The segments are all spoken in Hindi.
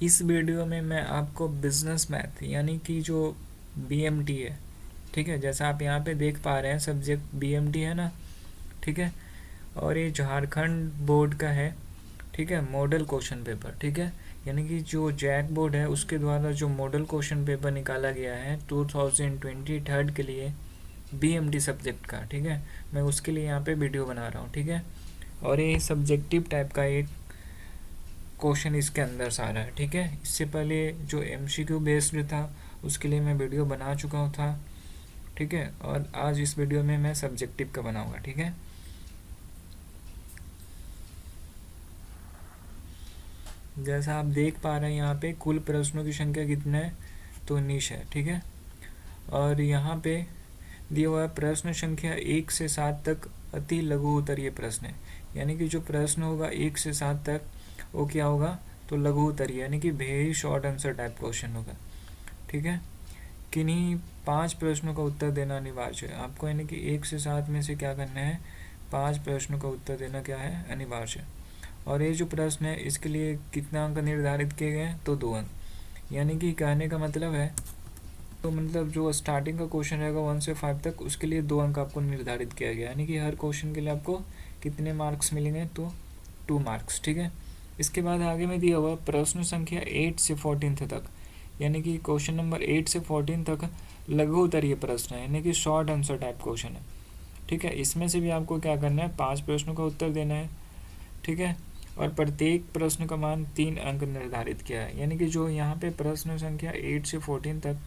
इस वीडियो में मैं आपको बिजनेस मैथ यानी कि जो बीएमटी है, ठीक है, जैसा आप यहाँ पे देख पा रहे हैं सब्जेक्ट बीएमटी है ना, ठीक है। और ये झारखंड बोर्ड का है, ठीक है, मॉडल क्वेश्चन पेपर, ठीक है। यानी कि जो जैक बोर्ड है उसके द्वारा जो मॉडल क्वेश्चन पेपर निकाला गया है 2023 के लिए बीएमटी सब्जेक्ट का, ठीक है। मैं उसके लिए यहाँ पे वीडियो बना रहा हूँ, ठीक है। और ये सब्जेक्टिव टाइप का एक क्वेश्चन इसके अंदर सारा है, ठीक है। इससे पहले जो एमसीक्यू बेस्ड था उसके लिए मैं वीडियो बना चुका था, ठीक है। और आज इस वीडियो में मैं सब्जेक्टिव का बनाऊंगा, ठीक है। जैसा आप देख पा रहे हैं यहाँ पे कुल प्रश्नों की संख्या कितना है, तो 19 है, ठीक है। और यहाँ पे दिया हुआ है प्रश्न संख्या 1 से 7 तक अति लघु उत्तरीय प्रश्न है। यानी कि जो प्रश्न होगा 1 से 7 तक वो क्या होगा, तो लघु उत्तरीय यानी कि very short answer type question होगा, ठीक है। किन्हीं 5 प्रश्नों का उत्तर देना अनिवार्य है आपको, यानी कि 1 से 7 में से क्या करना है, 5 प्रश्नों का उत्तर देना क्या है, अनिवार्य है। और ये जो प्रश्न है इसके लिए कितना अंक निर्धारित किए गए हैं, तो 2 अंक। यानी कि कहने का मतलब है, तो मतलब जो स्टार्टिंग का क्वेश्चन रहेगा 1 से 5 तक उसके लिए 2 अंक आपको निर्धारित किया गया, यानी कि हर क्वेश्चन के लिए आपको कितने मार्क्स मिलेंगे, तो 2 मार्क्स, ठीक है। इसके बाद आगे में दिया हुआ प्रश्न संख्या 8 से 14 तक, यानी कि क्वेश्चन नंबर 8 से 14 तक लघु उत्तरीय प्रश्न है, यानी कि शॉर्ट आंसर टाइप क्वेश्चन है, ठीक है। इसमें से भी आपको क्या करना है, 5 प्रश्नों का उत्तर देना है, ठीक है। और प्रत्येक प्रश्न का मान 3 अंक निर्धारित किया है, यानी कि जो यहाँ पे प्रश्न संख्या 8 से 14 तक,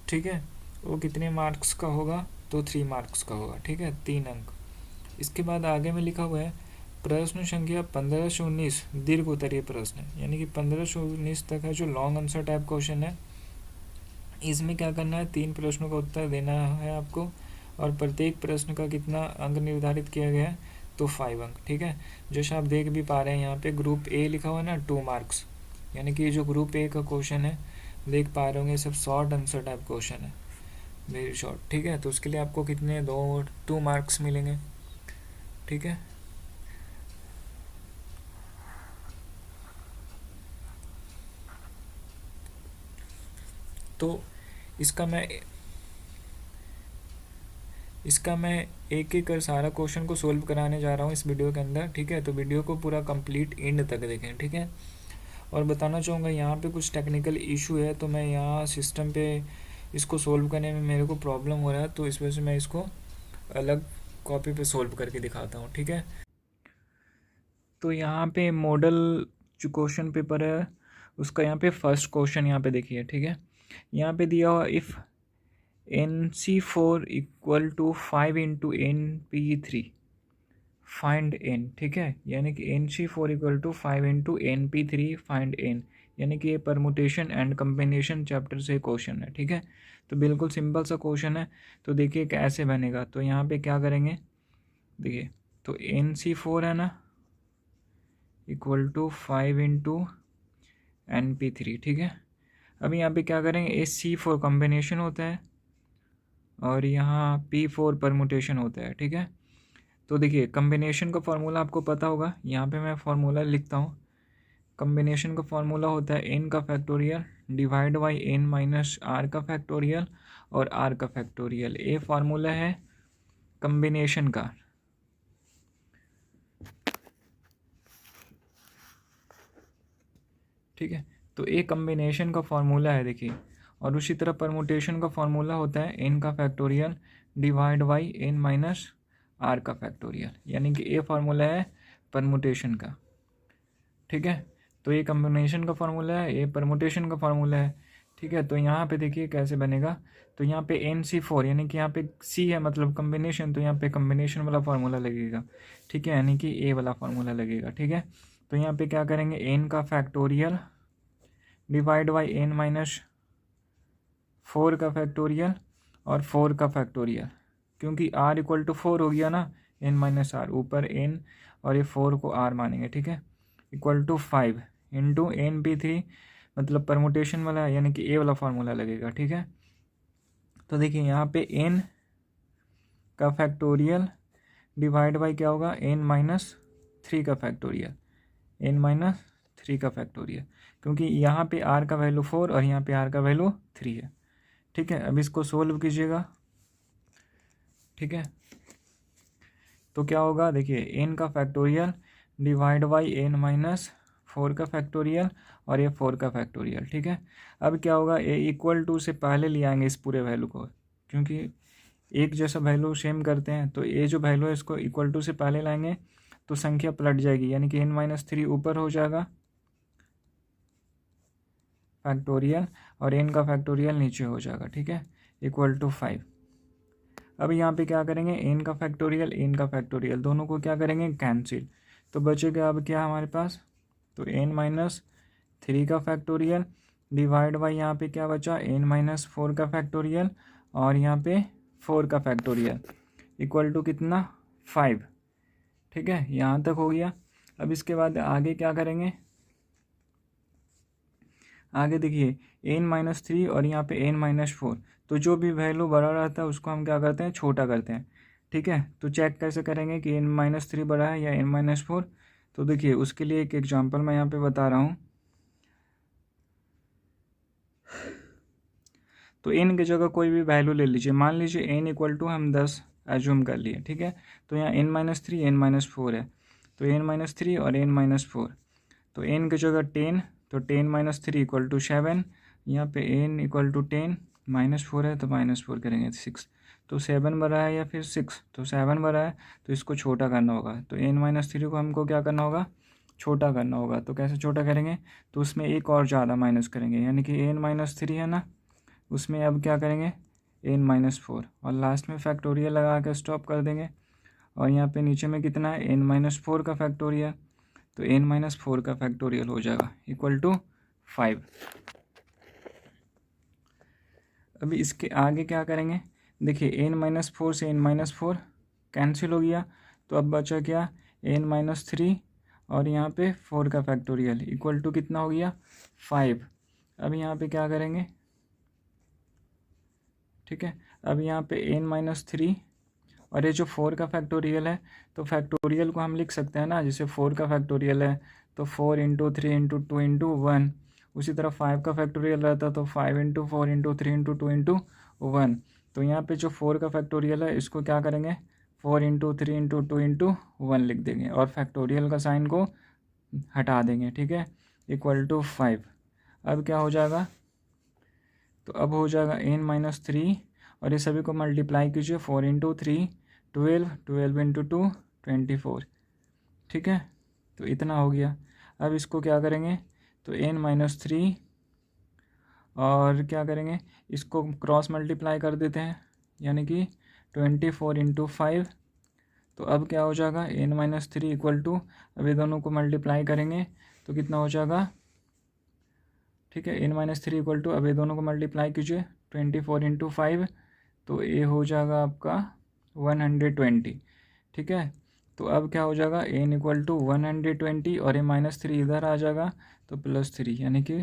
ठीक है, वो कितने मार्क्स का होगा, तो 3 मार्क्स का होगा, ठीक है, 3 अंक। इसके बाद आगे में लिखा हुआ है प्रश्न संख्या 15 से 19 दीर्घ उत्तरीय प्रश्न है, यानी कि 15 से 19 तक है जो लॉन्ग आंसर टाइप क्वेश्चन है। इसमें क्या करना है, 3 प्रश्नों का उत्तर देना है आपको, और प्रत्येक प्रश्न का कितना अंक निर्धारित किया गया है, तो 5 अंक, ठीक है। जैसे आप देख भी पा रहे हैं यहाँ पे ग्रुप ए लिखा हुआ है ना, 2 मार्क्स, यानी कि जो ग्रुप ए का क्वेश्चन है देख पा रहे होंगे सब शॉर्ट आंसर टाइप क्वेश्चन है, वेरी शॉर्ट, ठीक है। तो उसके लिए आपको कितने 2 मार्क्स मिलेंगे, ठीक है। तो इसका मैं इसका मैं एक एक कर सारा क्वेश्चन को सोल्व कराने जा रहा हूँ इस वीडियो के अंदर, ठीक है। तो वीडियो को पूरा कंप्लीट एंड तक देखें, ठीक है। और बताना चाहूँगा यहाँ पे कुछ टेक्निकल इशू है, तो मैं यहाँ सिस्टम पे इसको सोल्व करने में मेरे को प्रॉब्लम हो रहा है, तो इस वजह से मैं इसको अलग कॉपी पे सोल्व करके दिखाता हूँ, ठीक है। तो यहाँ पे मॉडल जो क्वेश्चन पेपर है उसका यहाँ पे फर्स्ट क्वेश्चन यहाँ पे देखिए, ठीक है। यहाँ पे दिया हुआ if NC4 equal to 5 × NP3 find N, ठीक है। यानी कि NC4 equal to 5 × NP3 find N, यानी कि ये परमुटेशन एंड कम्बिनेशन चैप्टर से क्वेश्चन है, ठीक है। तो बिल्कुल सिंपल सा क्वेश्चन है। तो देखिए कैसे बनेगा, तो यहाँ पे क्या करेंगे, देखिए, तो NC4 है ना इक्वल टू 5 × NP3, ठीक है। अब यहाँ पे क्या करेंगे, C4 कॉम्बिनेशन होता है और यहाँ P4 परमुटेशन होता है, ठीक है। तो देखिए कम्बिनेशन का फॉर्मूला आपको पता होगा, यहाँ पे मैं फॉर्मूला लिखता हूँ। कम्बिनेशन का फॉर्मूला होता है n का factorial divide by n minus r का फैक्टोरियल और r का फैक्टोरियल। ये फार्मूला है कम्बिनेशन का, ठीक है। तो ये कम्बिनेशन का फॉर्मूला है, देखिए। और उसी तरह परमुटेशन का फॉर्मूला होता है n का factorial divide by n minus r का फैक्टोरियल, यानी कि ये फार्मूला है परमुटेशन का, ठीक है। तो ये कम्बिनेशन का फार्मूला है, ये परमुटेशन का फार्मूला है, ठीक है। तो यहाँ पे देखिए कैसे बनेगा, तो यहाँ पे NC4 यानी कि यहाँ पे C है मतलब कम्बिनेशन, तो यहाँ पे कम्बिनेशन वाला फार्मूला लगेगा, ठीक है, यानी कि A वाला फार्मूला लगेगा, ठीक है। तो यहाँ पे क्या करेंगे, n का factorial divide by n minus 4 का फैक्टोरियल और 4 का फैक्टोरियल, क्योंकि r इक्वल टू 4 हो गया ना, n माइनस आर, ऊपर n और ये 4 को r मानेंगे, ठीक है, इक्वल टू 5 इंटू NP3 मतलब परमुटेशन वाला, यानी कि ए वाला फार्मूला लगेगा, ठीक है। तो देखिए यहाँ पे n का फैक्टोरियल डिवाइड बाई क्या होगा, n माइनस 3 का फैक्टोरियल, n माइनस 3 का फैक्टोरियल। क्योंकि यहाँ पे r का वैल्यू 4 और यहाँ पे r का वैल्यू 3 है। ठीक है, अब इसको सोल्व कीजिएगा। ठीक है, तो क्या होगा, देखिए n का factorial divide by n minus 4 का फैक्टोरियल और ये 4 का फैक्टोरियल। ठीक है, अब क्या होगा, a इक्वल टू से पहले ले आएंगे इस पूरे वैल्यू को, क्योंकि एक जैसा वैल्यू सेम करते हैं, तो ये जो वैल्यू है इसको इक्वल टू से पहले लाएंगे तो संख्या पलट जाएगी, यानी कि n-3 ऊपर हो जाएगा फैक्टोरियल और n का फैक्टोरियल नीचे हो जाएगा। ठीक है, इक्वल टू 5। अब यहाँ पे क्या करेंगे, n का फैक्टोरियल दोनों को क्या करेंगे, कैंसिल। तो बचेगा अब क्या हमारे पास, तो n-3 का फैक्टोरियल डिवाइड बाई यहाँ पे क्या बचा, n-4 का फैक्टोरियल और यहाँ पे 4 का फैक्टोरियल इक्वल टू कितना, 5। ठीक है, यहाँ तक हो गया। अब इसके बाद आगे क्या करेंगे, आगे देखिए n-3 और यहाँ पे n-4, तो जो भी वैल्यू बड़ा रहता है उसको हम क्या करते हैं, छोटा करते हैं। ठीक है, तो चेक कैसे करेंगे कि n-3 बड़ा है या n-4, तो देखिए उसके लिए एक एग्जांपल मैं यहाँ पे बता रहा हूँ। तो n की जगह कोई भी वैल्यू ले लीजिए, मान लीजिए n इक्वल टू हम 10 एज्यूम कर लिए। ठीक है, तो यहाँ n-3 n-4 है, तो n-3 और n-4, तो n की जगह 10, तो 10-3 इक्वल टू 7, यहाँ पे n इक्वल टू 10 -4 है तो -4 करेंगे 6, तो 7 बड़ा है या फिर 6, तो 7 बड़ा है, तो इसको छोटा करना होगा। तो n-3 को हमको क्या करना होगा, छोटा करना होगा। तो कैसे छोटा करेंगे, तो उसमें एक और ज़्यादा माइनस करेंगे, यानी कि n-3 है ना, उसमें अब क्या करेंगे n-4 और लास्ट में फैक्टोरियल लगा के स्टॉप कर देंगे। और यहाँ पे नीचे में कितना है, n-4 का फैक्टोरियल, तो n-4 का फैक्टोरियल हो जाएगा इक्वल टू 5। अभी इसके आगे क्या करेंगे, देखिए n-4 से n-4 कैंसिल हो गया, तो अब बचा क्या, n-3 और यहाँ पे 4 का फैक्टोरियल इक्वल टू कितना हो गया, 5। अब यहाँ पे क्या करेंगे, ठीक है, अब यहाँ पे n-3 और ये जो 4 का फैक्टोरियल है, तो फैक्टोरियल को हम लिख सकते हैं ना, जैसे 4 का फैक्टोरियल है तो 4 × 3 × 2 × 1, उसी तरह 5 का फैक्टोरियल रहता तो 5 × 4 × 3 × 2 × 1। तो यहाँ पे जो 4 का फैक्टोरियल है इसको क्या करेंगे, 4 × 3 × 2 × 1 लिख देंगे और फैक्टोरियल का साइन को हटा देंगे। ठीक है, इक्वल टू 5। अब क्या हो जाएगा, तो अब हो जाएगा n-3 और ये सभी को मल्टीप्लाई कीजिए, 4 × 3 12, 12 × 2 24। ठीक है, तो इतना हो गया। अब इसको क्या करेंगे, तो n-3 और क्या करेंगे, इसको क्रॉस मल्टीप्लाई कर देते हैं, यानी कि 24 × 5। तो अब क्या हो जाएगा, n-3 इक्वल टू, अब ये दोनों को मल्टीप्लाई करेंगे तो कितना हो जाएगा, ठीक है, n-3 इक्वल टू, अब ये दोनों को मल्टीप्लाई कीजिए 24 × 5, तो ये हो जाएगा आपका 120। ठीक है, तो अब क्या हो जाएगा, n इक्वल टू 120 और ये -3 इधर आ जाएगा तो +3, यानी कि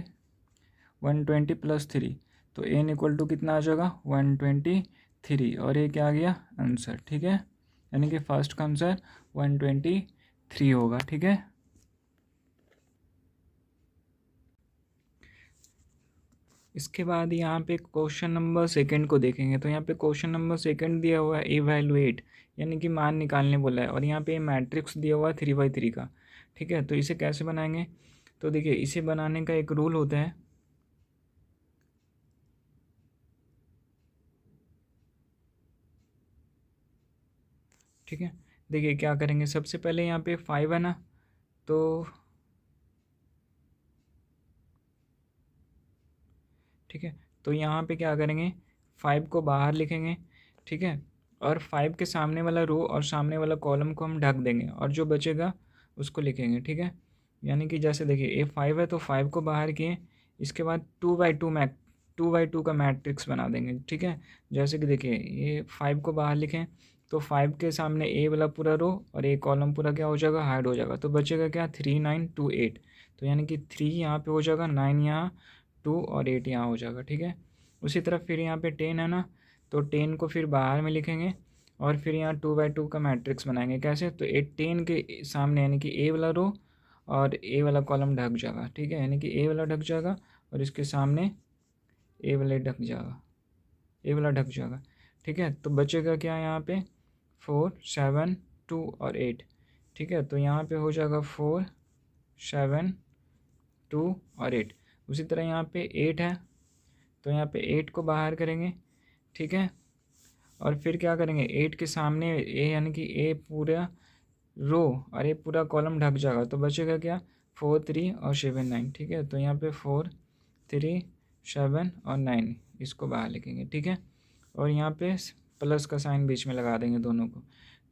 120 + 3, तो n इक्वल टू कितना आ जाएगा, 123 और ये क्या आ गया आंसर। ठीक है, यानी कि फर्स्ट का आंसर 123 होगा। ठीक है, इसके बाद यहाँ पे क्वेश्चन नंबर सेकंड को देखेंगे। तो यहाँ पे क्वेश्चन नंबर सेकंड दिया हुआ है इवैल्यूएट, यानी कि मान निकालने बोला है, और यहाँ पे मैट्रिक्स दिया हुआ है 3/3 का। ठीक है, तो इसे कैसे बनाएंगे, तो देखिए इसे बनाने का एक रूल होता है, ठीक है, देखिए क्या करेंगे, सबसे पहले यहाँ पे 5 है ना, तो ठीक है, तो यहाँ पे क्या करेंगे, 5 को बाहर लिखेंगे। ठीक है, और 5 के सामने वाला रो और सामने वाला कॉलम को हम ढक देंगे और जो बचेगा उसको लिखेंगे। ठीक है, यानी कि जैसे देखिए ये 5 है तो 5 को बाहर किए, इसके बाद 2/2 का मैट्रिक्स बना देंगे। ठीक है, जैसे कि देखिए ये 5 को बाहर लिखें तो 5 के सामने ए वाला पूरा रो और ए कॉलम पूरा क्या हो जाएगा, हाइड हो जाएगा, तो बचेगा क्या, 3 9 2 8, तो यानी कि 3 यहाँ पे हो जाएगा, 9 यहाँ, 2 और 8 यहाँ हो जाएगा। ठीक है, उसी तरह फिर यहाँ पे 10 है ना, तो 10 को फिर बाहर में लिखेंगे और फिर यहाँ 2/2 का मैट्रिक्स बनाएंगे। कैसे, तो 10 के सामने यानी कि ए वाला रो और ए वाला कॉलम ढक जाएगा, ठीक है, यानी कि ए वाला ढक जाएगा और इसके सामने ए वाला ढक जाएगा, ए वाला ढक जाएगा, ठीक है। तो बचेगा क्या यहाँ पे 4 7 2 और 8, ठीक है। तो यहाँ पे हो जाएगा 4 7 2 और 8। उसी तरह यहाँ पे 8 है तो यहाँ पे 8 को बाहर करेंगे, ठीक है। और फिर क्या करेंगे 8 के सामने ए, यानी कि ए पूरा रो और ये पूरा कॉलम ढक जाएगा, तो बचेगा क्या 4 3 और 7 9, ठीक है। तो यहाँ पे 4 3 7 और 9 इसको बाहर लिखेंगे, ठीक है। और यहाँ पे प्लस का साइन बीच में लगा देंगे दोनों को,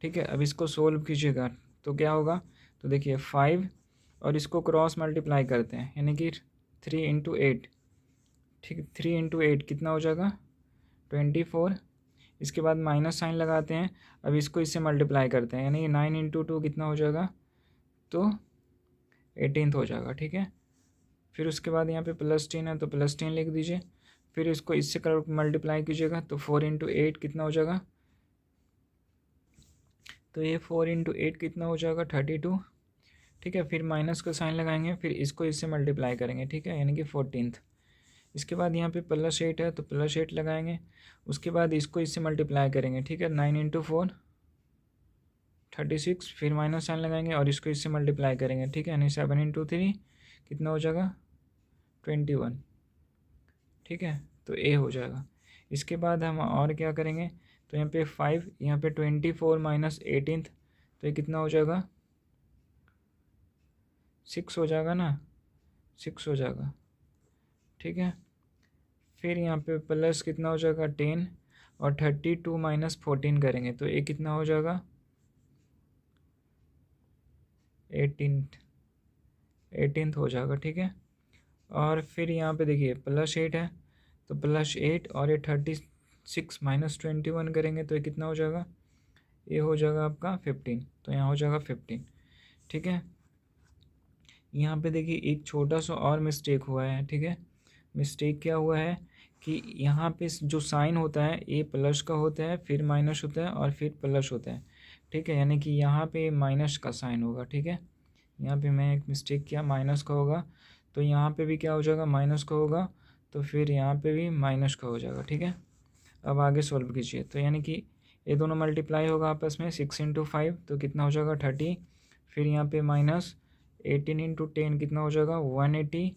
ठीक है। अब इसको सोल्व कीजिएगा तो क्या होगा, तो देखिए 5 और इसको क्रॉस मल्टीप्लाई करते हैं, यानी कि 3 इंटू 8, ठीक, 3 इंटू 8 कितना हो जाएगा 24। इसके बाद माइनस साइन लगाते हैं, अब इसको इससे मल्टीप्लाई करते हैं, यानी 9 इंटू 2 कितना हो जाएगा, तो 18 हो जाएगा, ठीक है। फिर उसके बाद यहाँ पे +10 है तो +10 लिख दीजिए। फिर इसको इससे कर मल्टीप्लाई कीजिएगा तो 4 इंटू 8 कितना हो जाएगा, तो ये 4 इंटू 8 कितना हो जाएगा 32, ठीक है। फिर माइनस का साइन लगाएंगे, फिर इसको इससे मल्टीप्लाई करेंगे, ठीक है, यानी कि 14। इसके बाद यहाँ पे +8 है तो +8 लगाएंगे, उसके बाद इसको इससे मल्टीप्लाई करेंगे, ठीक है। 9 इंटू 4 36, फिर माइनस साइन लगाएंगे और इसको इससे मल्टीप्लाई करेंगे, ठीक है, यानी 7 इंटू 3 कितना हो जाएगा 21, ठीक है। तो ए हो जाएगा। इसके बाद हम और क्या करेंगे, तो यहाँ पे 5, यहाँ पे 24 माइनस 18, तो ये कितना हो जाएगा 6 हो जाएगा ना, 6 हो जाएगा, ठीक है। फिर यहाँ पे प्लस कितना हो जाएगा 10 और 32 माइनस 14 करेंगे तो ये कितना हो जाएगा 18 हो जाएगा, ठीक है। और फिर यहाँ पे देखिए +8 है तो +8 और ये 36 माइनस 21 करेंगे तो ये कितना हो जाएगा, ये हो जाएगा आपका 15, तो यहाँ हो जाएगा 15, ठीक है। यहाँ पे देखिए एक छोटा सा और मिस्टेक हुआ है, ठीक है। मिस्टेक क्या हुआ है कि यहाँ पे जो साइन होता है ये प्लस का होता है, फिर माइनस होता है और फिर प्लस होता है, ठीक है, यानी कि यहाँ पे माइनस का साइन होगा, ठीक है। यहाँ पे मैं एक मिस्टेक किया, माइनस का होगा तो यहाँ पे भी क्या हो जाएगा माइनस का होगा, तो फिर यहाँ पे भी माइनस का हो जाएगा, ठीक है। अब आगे सोल्व कीजिए, तो यानी कि ये दोनों मल्टीप्लाई होगा आपस में, 6 इंटू 5 तो कितना हो जाएगा 30, फिर यहाँ पे माइनस 18 इंटू 10 कितना हो जाएगा 180,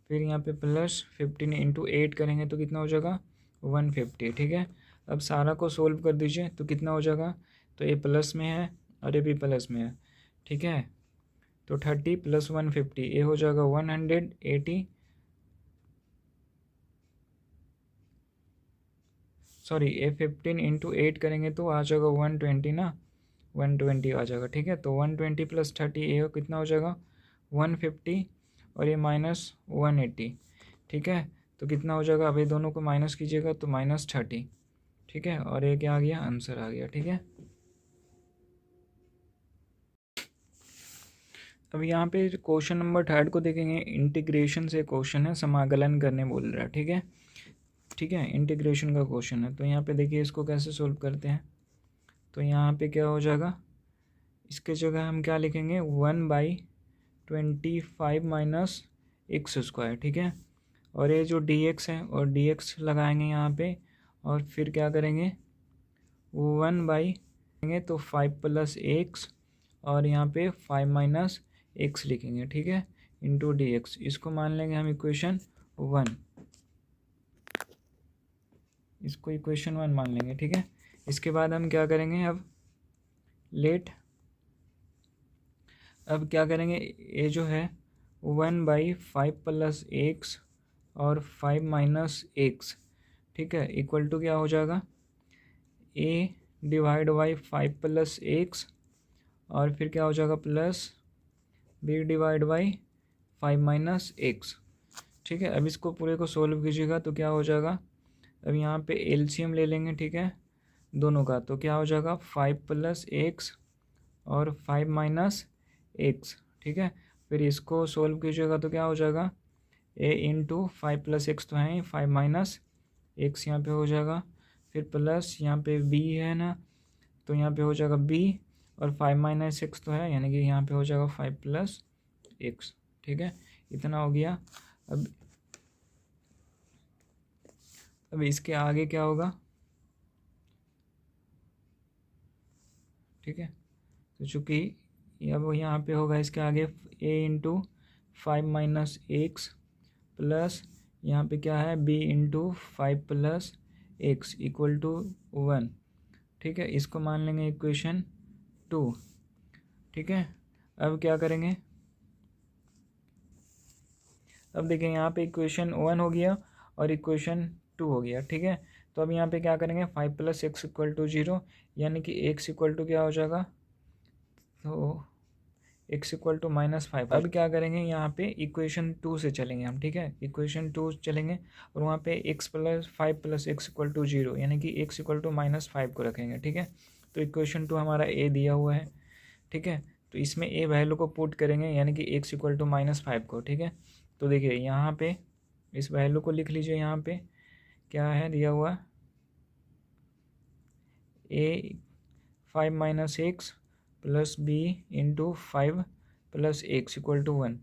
फिर यहाँ पे प्लस 15 इंटू 8 करेंगे तो कितना हो जाएगा 150, ठीक है। अब सारा को सोल्व कर दीजिए तो कितना हो जाएगा, तो ये प्लस में है और ये भी प्लस में है, ठीक है। तो 30 + 150 ये हो जाएगा 180, सॉरी ये 15 इंटू 8 करेंगे तो आ जाएगा 120 ना, 120 आ जाएगा, ठीक है। तो 120 + 30 ये कितना हो जाएगा 150 और ये -180, ठीक है। तो कितना हो जाएगा, अब ये दोनों को माइनस कीजिएगा तो -30, ठीक है। और ये क्या आ गया, आंसर आ गया, ठीक है। अब यहाँ पे क्वेश्चन नंबर 3 को देखेंगे, इंटीग्रेशन से क्वेश्चन है, समाकलन करने बोल रहा है, ठीक है, ठीक है, इंटीग्रेशन का क्वेश्चन है। तो यहाँ पे देखिए इसको कैसे सोल्व करते हैं, तो यहाँ पे क्या हो जाएगा, इसके जगह हम क्या लिखेंगे 1/25 - x², ठीक है। और ये जो dx है और dx लगाएंगे यहाँ पे, और फिर क्या करेंगे 1/, तो 5 + x और यहाँ पे 5 - x लिखेंगे, ठीक है, इंटू dx। इसको मान लेंगे हम इक्वेशन 1, इसको इक्वेशन 1 मान लेंगे, ठीक है। इसके बाद हम क्या करेंगे, अब क्या करेंगे, ये जो है 1/5 + x और 5 - x, ठीक है, इक्वल टू क्या हो जाएगा a/5 + x और फिर क्या हो जाएगा प्लस b/5 - x, ठीक है। अब इसको पूरे को सोल्व कीजिएगा तो क्या हो जाएगा, अब यहाँ पे एलसीएम ले लेंगे, ठीक है, दोनों का, तो क्या हो जाएगा 5 + x और 5 - x, ठीक है। फिर इसको सोल्व कीजिएगा तो क्या हो जाएगा a इंटू 5 + x तो है 5 - x यहाँ पे हो जाएगा, फिर प्लस यहाँ पे b है ना, तो यहाँ पे हो जाएगा b और 5 - x तो है, यानी कि यहाँ पे हो जाएगा 5 + एक्स। ठीक है, इतना हो गया। अब इसके आगे क्या होगा? ठीक है, तो चूँकि अब यहाँ पे होगा इसके आगे a इंटू 5 - x प्लस यहाँ पे क्या है b into 5 + x equal to 1। ठीक है, इसको मान लेंगे इक्वेशन 2। ठीक है, अब क्या करेंगे? अब देखें यहाँ पे इक्वेशन 1 हो गया और इक्वेशन 2 हो गया। ठीक है, तो अब यहाँ पे क्या करेंगे? 5 + x इक्वल टू 0, यानी कि x इक्वल टू क्या हो जाएगा? तो x इक्वल टू -5। अब क्या करेंगे? यहाँ पे इक्वेशन 2 से चलेंगे हम। ठीक है, इक्वेशन 2 चलेंगे और वहाँ पे x + 5 + x इक्वल टू 0, यानी कि x इक्वल टू -5 को रखेंगे। ठीक है, तो इक्वेशन 2 हमारा a दिया हुआ है। ठीक है, तो इसमें a वैल्यू को पुट करेंगे, यानी कि x इक्वल टू -5 को। ठीक है, तो देखिए यहाँ पे इस वैल्यू को लिख लीजिए। यहाँ पे क्या है दिया हुआ? a 5 - x plus b into 5 + x equal to 1।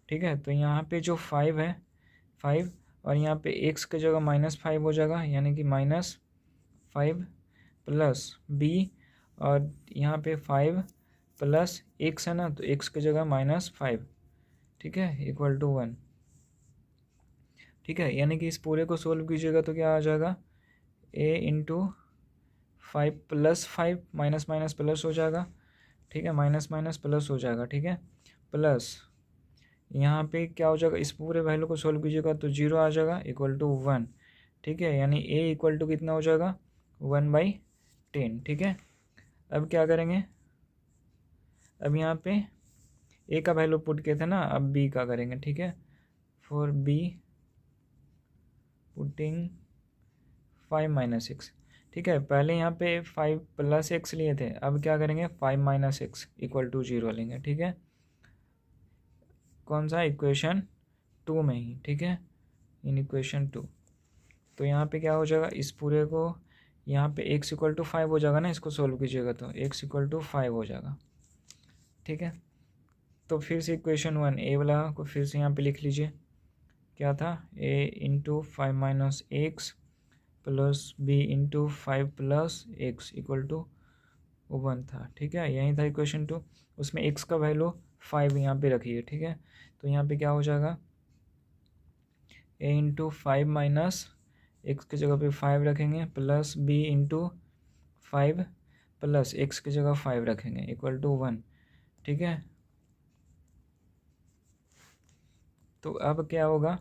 ठीक है, तो यहाँ पे जो 5 है 5 और यहाँ पे x की जगह -5 हो जाएगा, यानी कि -5 प्लस b और यहाँ पे 5 + x है ना, तो x की जगह -5। ठीक है, इक्वल टू 1। ठीक है, यानी कि इस पूरे को सोल्व कीजिएगा तो क्या आ जाएगा? a into 5 + 5 minus minus plus हो जाएगा। ठीक है, माइनस माइनस प्लस हो जाएगा। ठीक है, प्लस यहाँ पे क्या हो जाएगा? इस पूरे वैल्यू को सोल्व कीजिएगा तो 0 आ जाएगा इक्वल टू 1। ठीक है, यानी a इक्वल टू कितना हो जाएगा? 1/10। ठीक है, अब क्या करेंगे? अब यहाँ पे a का वैल्यू पुट किए थे ना, अब b का करेंगे। ठीक है, फॉर b पुटिंग 5 - x। ठीक है, पहले यहाँ पे 5 + x लिए थे, अब क्या करेंगे? 5 - x इक्वल टू 0 लेंगे। ठीक है, कौन सा? इक्वेशन 2 में ही। ठीक है, इन इक्वेशन 2। तो यहाँ पे क्या हो जाएगा? इस पूरे को यहाँ पे x इक्वल टू 5 हो जाएगा ना, इसको सोल्व कीजिएगा तो x इक्वल टू 5 हो जाएगा। ठीक है, तो फिर से इक्वेशन 1 a वाला को फिर से यहाँ पे लिख लीजिए। क्या था? a into 5 - x plus b into 5 + x equal to 1 था। ठीक है, यही था इक्वेशन 2। उसमें x का वैल्यू 5 यहाँ पे रखिए। ठीक है, तो यहाँ पे क्या हो जाएगा? a इंटू 5 - x की जगह पे 5 रखेंगे plus b into 5 plus x की जगह 5 रखेंगे इक्वल टू 1। ठीक है, तो अब क्या होगा?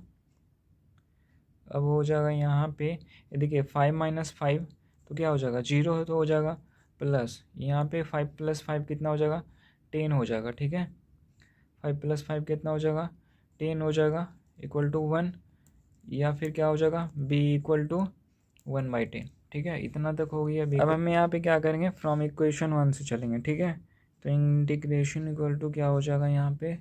अब हो जाएगा यहाँ पे देखिए 5 - 5 तो क्या हो जाएगा? 0 तो हो जाएगा, प्लस यहाँ पे 5 + 5 कितना हो जाएगा? 10 हो जाएगा। ठीक है, 5 + 5 कितना हो जाएगा? 10 हो जाएगा इक्वल टू 1, या फिर क्या हो जाएगा? b equal to 1/10। ठीक है, इतना तक हो गया। अब हम यहाँ पे क्या करेंगे? फ्रॉम इक्वेशन 1 से चलेंगे। ठीक है, तो इंटीग्रेशन इक्वल टू क्या हो जाएगा यहाँ पे?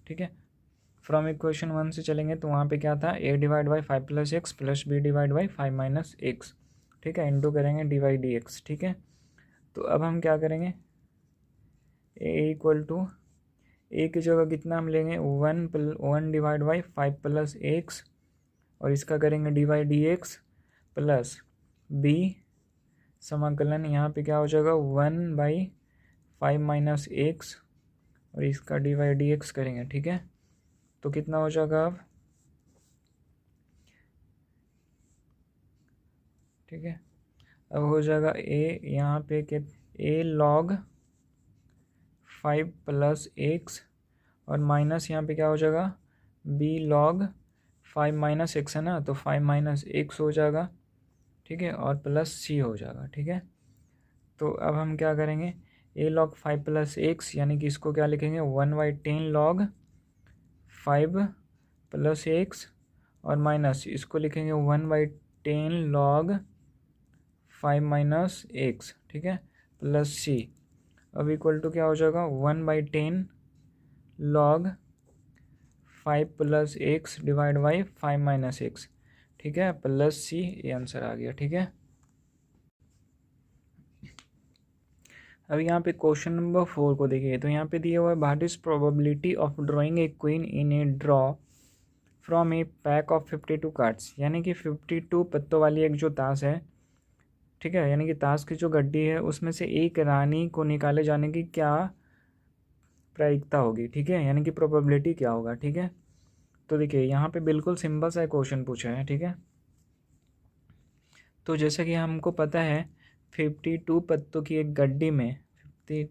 ठीक है, फ्रॉम इक्वेशन 1 से चलेंगे तो वहाँ पे क्या था? a divide by 5 + x plus b divide by 5 - x। ठीक है, इंटू करेंगे dy/dx। ठीक है, तो अब हम क्या करेंगे? a इक्वल टू a की जगह कितना हम लेंगे? 1 डिवाइड बाई 5 + x और इसका करेंगे dy/dx प्लस b समाकलन यहाँ पे क्या हो जाएगा? 1/5 - x और इसका dy/dx करेंगे। ठीक है, तो कितना हो जाएगा अब? ठीक है, अब हो जाएगा a यहाँ पे a log 5 + x और माइनस यहाँ पे क्या हो जाएगा? b log 5 - x है ना, तो 5 - x हो जाएगा। ठीक है, और प्लस c हो जाएगा। ठीक है, तो अब हम क्या करेंगे? a log 5 + x यानी कि इसको क्या लिखेंगे? 1/10 log 5 + x और माइनस इसको लिखेंगे 1/10 log 5 - x। ठीक है, प्लस c। अब इक्वल टू क्या हो जाएगा? 1/10 log 5 plus x divide by 5 minus x, ठीक है, प्लस सी, ये आंसर आ गया। ठीक है, अब यहाँ पे क्वेश्चन नंबर 4 को देखिए। तो यहाँ पे दिया हुआ है what is probability of drawing a queen in A draw from A pack of 52 cards, यानी कि 52 पत्तों वाली एक जो ताश है, ठीक है, यानी कि ताश की जो गड्डी है उसमें से एक रानी को निकाले जाने की क्या प्रायिकता होगी, ठीक है, यानी कि प्रोबेबिलिटी क्या होगा। ठीक है, तो देखिए यहाँ पे बिल्कुल सिंपल सा क्वेश्चन पूछा है। ठीक है, तो जैसा कि हमको पता है 52 पत्तों की एक गड्डी में 50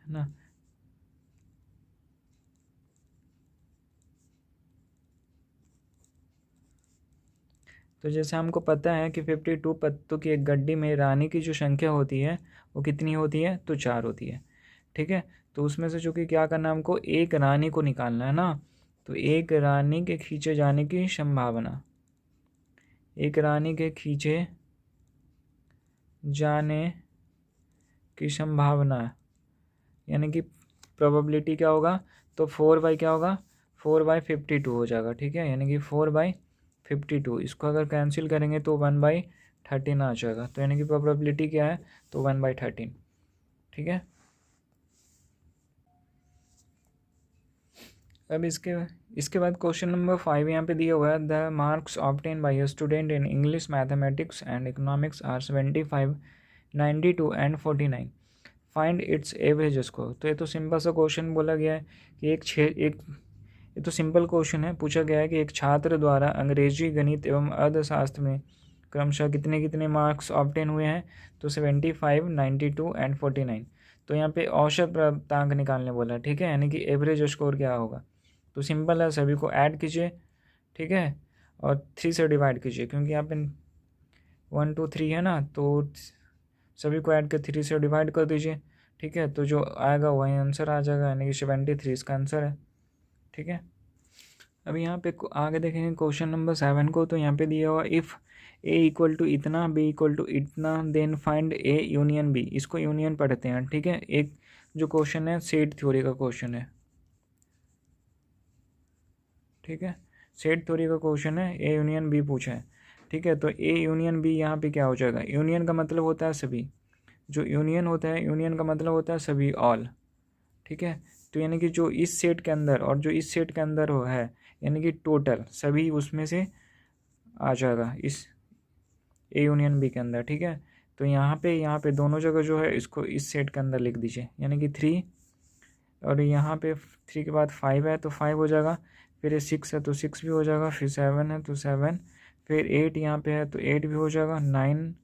है ना, तो जैसे हमको पता है कि 52 पत्तों की एक गड्डी में रानी की जो संख्या होती है वो कितनी होती है, तो 4 होती है। ठीक है, तो उसमें से चूँकि क्या करना है, हमको एक रानी को निकालना है ना, तो एक रानी के खींचे जाने की संभावना, एक रानी के खींचे जाने की संभावना, यानी कि प्रोबेबिलिटी क्या होगा, तो 4 बाई क्या होगा, 4/52 हो जाएगा। ठीक है, यानी कि 4/52, इसको अगर कैंसिल करेंगे तो 1/13 आ जाएगा। तो यानी कि प्रोबेबिलिटी क्या है, तो 1/13। ठीक है, अब इसके बाद क्वेश्चन नंबर 5 यहाँ पे दिया हुआ है the marks obtain by a student in English, mathematics and economics are 75, 92 and 49, find its average score. तो ये तो सिंपल सा क्वेश्चन बोला गया है कि ये तो सिंपल क्वेश्चन है, पूछा गया है कि एक छात्र द्वारा अंग्रेजी, गणित एवं अर्थशास्त्र में क्रमशः कितने कितने मार्क्स ऑब्टेन हुए हैं, तो 75, 92 एंड 49। तो यहाँ पे औसत प्राप्तांक निकालने बोला है। ठीक है, यानी कि एवरेज स्कोर क्या होगा, तो सिंपल है, सभी को ऐड कीजिए। ठीक है, और 3 से डिवाइड कीजिए, क्योंकि यहाँ पे 1 2 3 है ना, तो सभी को ऐड कर 3 से डिवाइड कर दीजिए। ठीक है, तो जो आएगा वही आंसर आ जाएगा, यानी कि 73 इसका आंसर है। ठीक है, अब यहाँ पे आगे देखेंगे क्वेश्चन नंबर 7 को। तो यहाँ पे दिया हुआ इफ़ ए इक्वल टू इतना, बी इक्वल टू इतना, then find A union B. इसको यूनियन पढ़ते हैं। ठीक है, एक जो क्वेश्चन है सेट थ्योरी का क्वेश्चन है। ठीक है, सेट थ्योरी का क्वेश्चन है, ए यूनियन बी पूछा है। ठीक है, तो ए यूनियन बी यहाँ पे क्या हो जाएगा, यूनियन का मतलब होता है सभी, जो यूनियन होता है, यूनियन का मतलब होता है सभी, ऑल। ठीक है, तो यानी कि जो इस सेट के अंदर और जो इस सेट के अंदर हो है, यानी कि टोटल सभी उसमें से आ जाएगा इस ए यूनियन बी के अंदर। ठीक है, तो यहाँ पे दोनों जगह जो है इसको इस सेट के अंदर लिख दीजिए, यानी कि 3, और यहाँ पे 3 के बाद 5 है तो 5 हो जाएगा, फिर ये 6 है तो 6 भी हो जाएगा, फिर 7 है तो 7, फिर 8 यहाँ पे है तो 8 भी हो जाएगा, 9,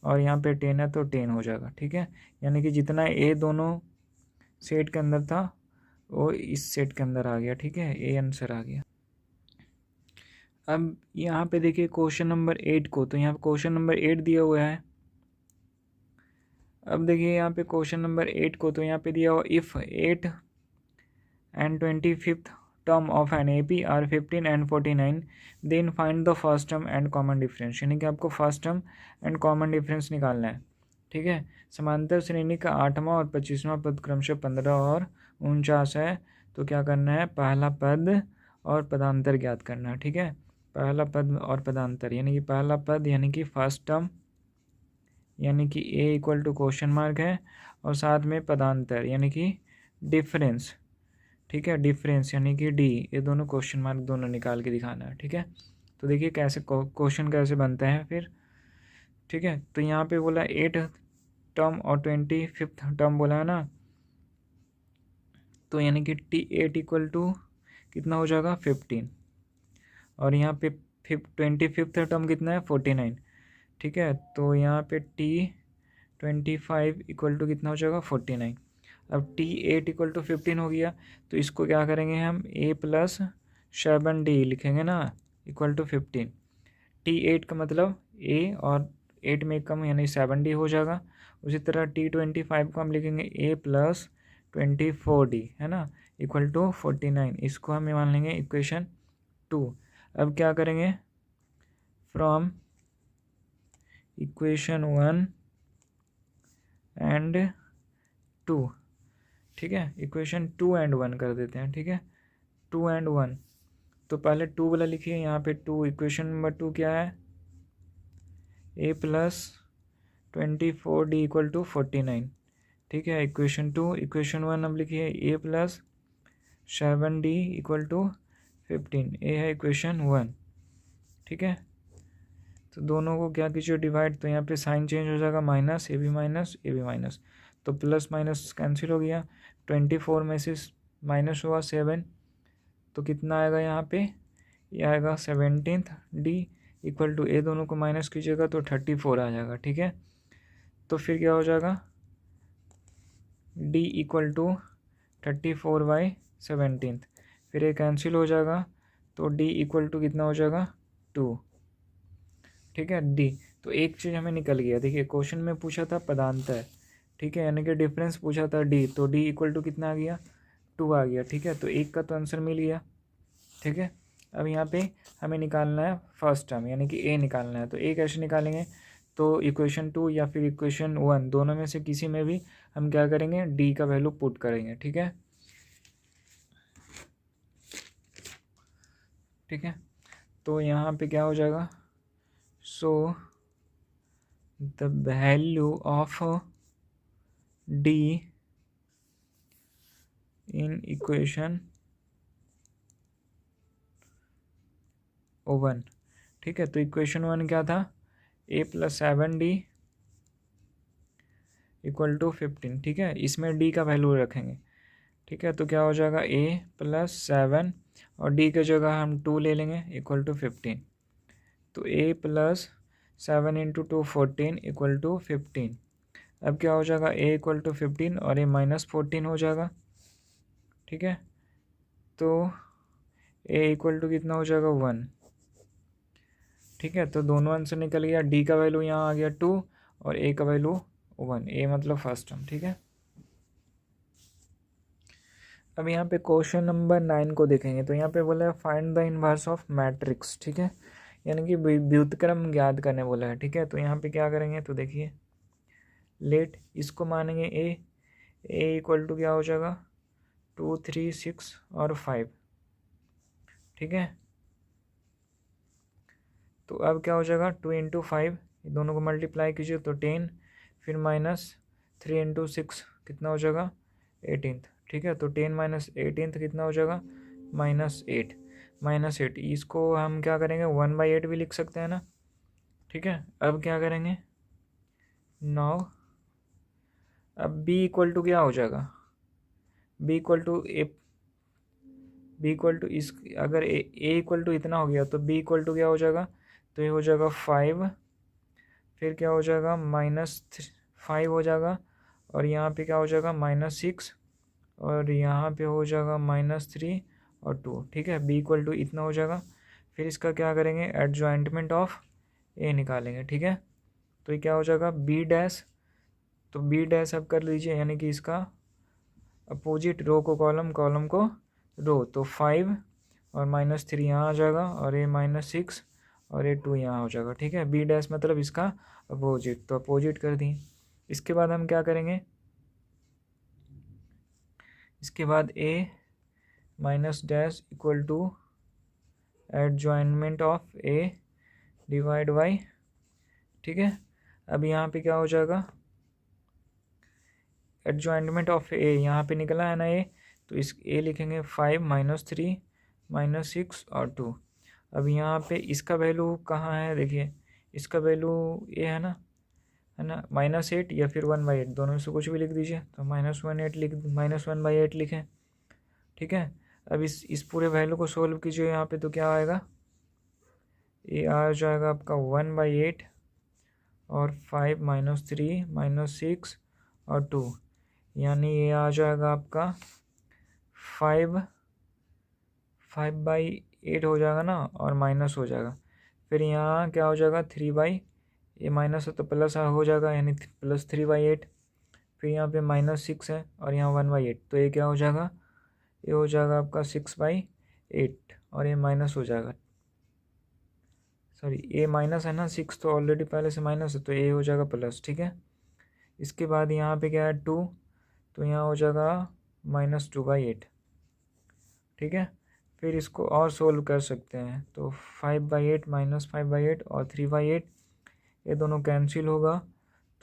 और यहाँ पे 10 है तो 10 हो जाएगा। ठीक है, यानी कि जितना ए दोनों सेट के अंदर था वो इस सेट के अंदर आ गया। ठीक है, ए आंसर आ गया। अब यहाँ पे देखिए क्वेश्चन नंबर 8 को। तो यहाँ पे क्वेश्चन नंबर 8 दिया हुआ है। अब देखिए यहाँ पे क्वेश्चन नंबर 8 को। तो यहाँ पे दिया हुआ if 8 and 25th term of an AP are 15 and 49, then find the first term and common difference। यानी कि आपको first term and common difference निकालना है। ठीक है, समांतर श्रेणी का 8वां और 25वां पद क्रमशः 15 और 49 है, तो क्या करना है, पहला पद और पदांतर ज्ञात करना है। ठीक है, पहला पद और पदांतर, यानी कि पहला पद यानी कि फर्स्ट टर्म, यानी कि ए इक्वल टू क्वेश्चन मार्क है, और साथ में पदांतर यानी कि डिफरेंस। ठीक है, डिफरेंस यानी कि डी, ये दोनों क्वेश्चन मार्क दोनों निकाल के दिखाना है। ठीक है, तो देखिए कैसे क्वेश्चन कैसे बनता है फिर। ठीक है, तो यहाँ पे बोला 8 टर्म और 25th टर्म बोला है ना, तो यानी कि T8 इक्वल टू कितना हो जाएगा, 15, और यहाँ पे 25th टर्म कितना है, 49। ठीक है, तो यहाँ पे T25 इक्वल टू कितना हो जाएगा, 49। अब T8 इक्वल टू 15 हो गया, तो इसको क्या करेंगे हम, A प्लस 7D लिखेंगे ना, इक्वल टू 15। T8 का मतलब A और 8 में कम यानी 7D हो जाएगा। उसी तरह T25 को हम लिखेंगे A प्लस 24D, है ना, इक्वल टू 49। इसको हम मान लेंगे इक्वेशन 2। अब क्या करेंगे, फ्रॉम इक्वेशन 1 एंड 2 ठीक है। इक्वेशन 2 एंड 1 कर देते हैं, ठीक है। 2 एंड 1, तो पहले 2 वाला लिखिए यहाँ पे 2। इक्वेशन नंबर 2 क्या है, a plus 24d equal to 49, ठीक है। इक्वेशन 2, इक्वेशन 1 अब लिखिए a plus 7d equal to 15, ये है इक्वेशन 1, ठीक है। तो दोनों को क्या कीजिए डिवाइड, तो यहाँ पे साइन चेंज हो जाएगा, माइनस, ए बी माइनस, तो प्लस माइनस कैंसिल हो गया। 24 में से माइनस हुआ 7, तो कितना आएगा यहाँ पे, ये आएगा 17th डी इक्वल टू, ए दोनों को माइनस कीजिएगा तो 34 आ जाएगा, ठीक है। तो फिर क्या हो जाएगा, डी इक्वल टू 34/17, फिर ये कैंसिल हो जाएगा, तो डी इक्वल टू कितना हो जाएगा 2, ठीक है। डी, तो एक चीज़ हमें निकल गया, देखिए क्वेश्चन में पूछा था पदांतर, ठीक है, यानी कि डिफरेंस पूछा था डी, तो डी इक्वल टू कितना आ गया 2 आ गया, ठीक है। तो एक का तो आंसर मिल गया, ठीक है। अब यहाँ पे हमें निकालना है फर्स्ट टर्म, यानी कि ए निकालना है। तो ए कैसे निकालेंगे, तो इक्वेशन 2 या फिर इक्वेशन 1 दोनों में से किसी में भी हम क्या करेंगे, डी का वैल्यू पुट करेंगे, ठीक है, ठीक है। तो यहाँ पे क्या हो जाएगा, so the value of D in equation 1, ठीक है। तो इक्वेशन 1 क्या था, a plus 7d equal to 15, ठीक है। इसमें d का वैल्यू रखेंगे, ठीक है। तो क्या हो जाएगा a प्लस 7 और d की जगह हम 2 ले लेंगे इक्वल टू 15, तो a plus 7 into 2 14 equal to 15। अब क्या हो जाएगा, a इक्वल टू 15 और a माइनस 14 हो जाएगा, ठीक है। तो a इक्वल टू कितना हो जाएगा 1, ठीक है। तो दोनों आंसर निकल गया, डी का वैल्यू यहाँ आ गया 2 और ए का वैल्यू 1, ए मतलब फर्स्ट टर्म, ठीक है। अब यहाँ पे क्वेश्चन नंबर 9 को देखेंगे, तो यहाँ पे बोला है find the inverse of matrix, ठीक है, यानी कि व्युत्क्रम ज्ञात करने बोला है, ठीक है। तो यहाँ पे क्या करेंगे, तो देखिए लेट, इसको मानेंगे ए इक्वल टू क्या हो जाएगा 2 3 6 और 5, ठीक है। तो अब क्या हो जाएगा 2 इंटू 5, दोनों को मल्टीप्लाई कीजिए तो 10, फिर माइनस 3 इंटू 6 कितना हो जाएगा 18, ठीक है। तो 10 माइनस 18 कितना हो जाएगा -8, इसको हम क्या करेंगे 1/8 भी लिख सकते हैं ना, ठीक है। अब क्या करेंगे, नाउ अब b इक्वल टू क्या हो जाएगा, b इक्वल टू इस, अगर a इक्वल टू इतना हो गया तो b इक्वल टू क्या हो जाएगा, तो ये हो जाएगा 5, फिर क्या हो जाएगा -5 हो जाएगा, और यहाँ पे क्या हो जाएगा -6, और यहाँ पे हो जाएगा -3 और 2, ठीक है। b इक्वल टू इतना हो जाएगा, फिर इसका क्या करेंगे एडजॉइंटमेंट ऑफ a निकालेंगे, ठीक है। तो ये क्या हो जाएगा b डैश, तो b डैश अब कर लीजिए, यानी कि इसका अपोजिट, रो को कॉलम, कॉलम को रो, तो 5 और -3 यहाँ आ जाएगा, और ये -6 और ये 2 यहाँ हो जाएगा, ठीक है। b डैश मतलब इसका अपोजिट, तो अपोजिट कर दिए। इसके बाद हम क्या करेंगे, इसके बाद a minus dash equal to adjoinment of a divide by, ठीक है। अब यहाँ पे क्या हो जाएगा एडजॉइंटमेंट ऑफ a, यहाँ पे निकला है ना a, तो इस a लिखेंगे 5 -3 -6 और 2। अब यहाँ पे इसका वैल्यू कहाँ है, देखिए इसका वैल्यू ये है ना -8 या फिर 1/8, दोनों में से कुछ भी लिख दीजिए, तो -1/8 लिखें, ठीक है। अब इस पूरे वैल्यू को सोल्व कीजिए यहाँ पे, तो क्या आएगा, ये आ जाएगा आपका 1/8 और 5 -3 -6 और 2, यानी ये आ जाएगा आपका 5/8 हो जाएगा ना, और माइनस हो जाएगा, फिर यहाँ क्या हो जाएगा 3/, ये माइनस है तो प्लस हो जाएगा, यानी +3/8, फिर यहाँ पे -6 है और यहाँ 1/8, तो ये क्या हो जाएगा, ये हो जाएगा आपका 6/8, और ये माइनस हो जाएगा, सॉरी ये माइनस है ना, 6 तो ऑलरेडी पहले से माइनस है, तो ये हो जाएगा प्लस, ठीक है। इसके बाद यहाँ पे क्या है 2, तो यहाँ हो जाएगा -2/8, ठीक है। फिर इसको और सोल्व कर सकते हैं, तो 5/8 -5/8 और 3/8 ये दोनों कैंसिल होगा,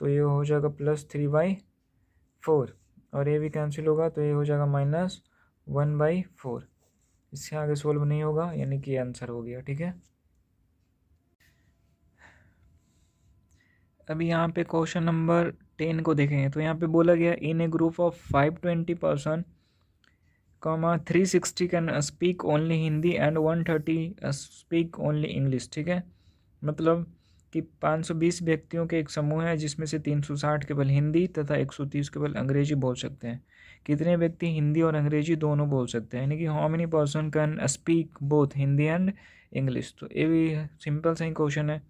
तो ये हो जाएगा +3/4, और ये भी कैंसिल होगा तो ये हो जाएगा -1/4। इससे आगे सोल्व नहीं होगा, यानी कि आंसर हो गया, ठीक है। अभी यहाँ पे क्वेश्चन नंबर 10 को देखेंगे, तो यहाँ पे बोला गया in a group of 520 person, 360 can speak only Hindi and 130 speak only English, ठीक है। मतलब कि 520 व्यक्तियों के एक समूह है जिसमें से 360 केवल हिंदी तथा 130 केवल अंग्रेजी बोल सकते हैं। कितने व्यक्ति हिंदी और अंग्रेजी दोनों बोल सकते हैं, यानी कि how many person can speak both Hindi and English. तो ये भी सिंपल सा ही क्वेश्चन है।